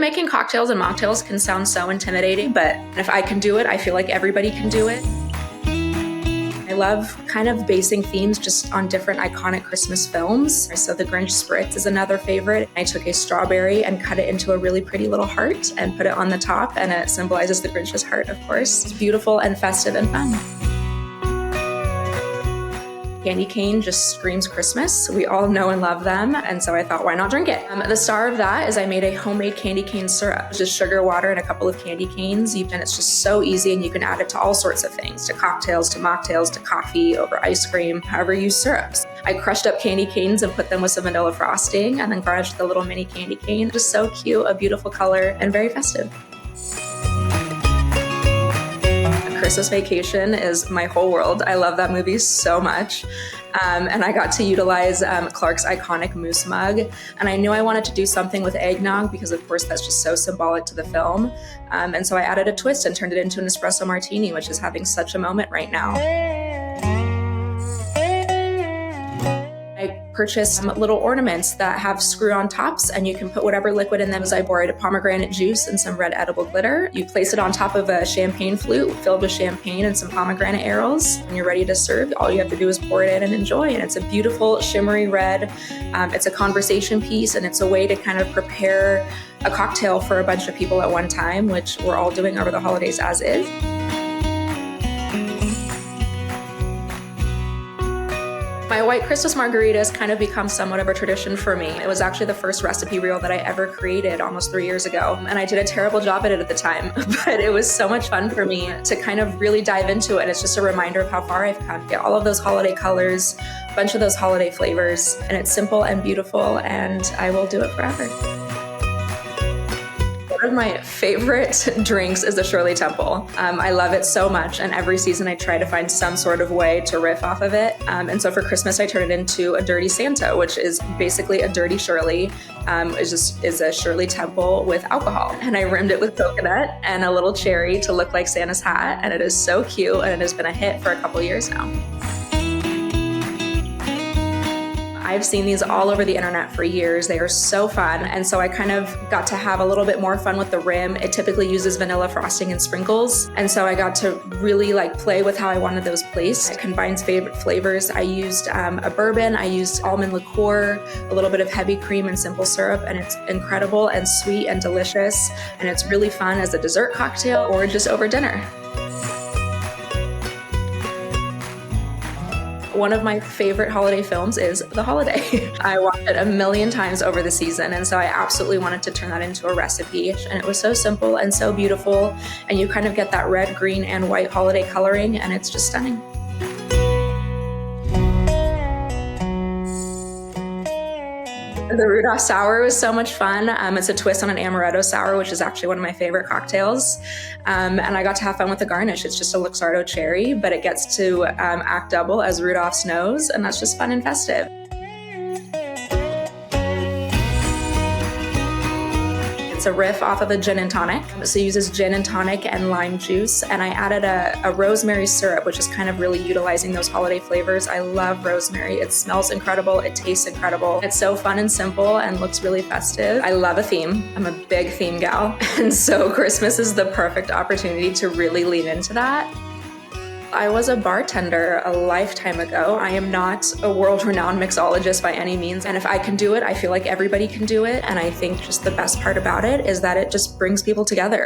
Making cocktails and mocktails can sound so intimidating, but if I can do it, I feel like everybody can do it. I love kind of basing themes just on different iconic Christmas films. So the Grinch Spritz is another favorite. I took a strawberry and cut it into a really pretty little heart and put it on the top, and it symbolizes the Grinch's heart, of course. It's beautiful and festive and fun. Candy cane just screams Christmas. We all know and love them, and so I thought, why not drink it? The star of that is I made a homemade candy cane syrup. It's just sugar, water, and a couple of candy canes, and it's just so easy, and you can add it to all sorts of things, to cocktails, to mocktails, to coffee, over ice cream, however you use syrups. I crushed up candy canes and put them with some vanilla frosting, and then garnished the little mini candy cane. Just so cute, a beautiful color, and very festive. Christmas Vacation is my whole world. I love that movie so much. And I got to utilize Clark's iconic moose mug. And I knew I wanted to do something with eggnog because, of course, that's just so symbolic to the film. And so I added a twist and turned it into an espresso martini, which is having such a moment right now. I purchased some little ornaments that have screw-on tops, and you can put whatever liquid in them. So I borrowed pomegranate juice and some red edible glitter. You place it on top of a champagne flute filled with champagne and some pomegranate arrows. When you're ready to serve, all you have to do is pour it in and enjoy. And it's a beautiful shimmery red. It's a conversation piece, and it's a way to kind of prepare a cocktail for a bunch of people at one time, which we're all doing over the holidays as is. My white Christmas margarita has kind of become somewhat of a tradition for me. It was actually the first recipe reel that I ever created almost 3 years ago, and I did a terrible job at it at the time, but it was so much fun for me to kind of really dive into it. It's just a reminder of how far I've come. Get all of those holiday colors, a bunch of those holiday flavors, and it's simple and beautiful, and I will do it forever. One of my favorite drinks is the Shirley Temple. I love it so much, and every season I try to find some sort of way to riff off of it. And so for Christmas I turned it into a Dirty Santa, which is basically a dirty Shirley. Is a Shirley Temple with alcohol. And I rimmed it with coconut and a little cherry to look like Santa's hat, and it is so cute, and it has been a hit for a couple years now. I've seen these all over the internet for years. They are so fun. And so I kind of got to have a little bit more fun with the rim. It typically uses vanilla frosting and sprinkles. And so I got to really play with how I wanted those placed. It combines favorite flavors. I used a bourbon, I used almond liqueur, a little bit of heavy cream and simple syrup, and it's incredible and sweet and delicious. And it's really fun as a dessert cocktail or just over dinner. One of my favorite holiday films is The Holiday. I watched it a million times over the season, and so I absolutely wanted to turn that into a recipe. And it was so simple and so beautiful, and you kind of get that red, green, and white holiday coloring, and it's just stunning. The Rudolph sour was so much fun. It's a twist on an amaretto sour, which is actually one of my favorite cocktails. And I got to have fun with the garnish. It's just a Luxardo cherry, but it gets to act double as Rudolph's nose, and that's just fun and festive. It's a riff off of a gin and tonic. So it uses gin and tonic and lime juice. And I added a rosemary syrup, which is kind of really utilizing those holiday flavors. I love rosemary. It smells incredible. It tastes incredible. It's so fun and simple and looks really festive. I love a theme. I'm a big theme gal. And so Christmas is the perfect opportunity to really lean into that. I was a bartender a lifetime ago. I am not a world-renowned mixologist by any means. And if I can do it, I feel like everybody can do it. And I think just the best part about it is that it just brings people together.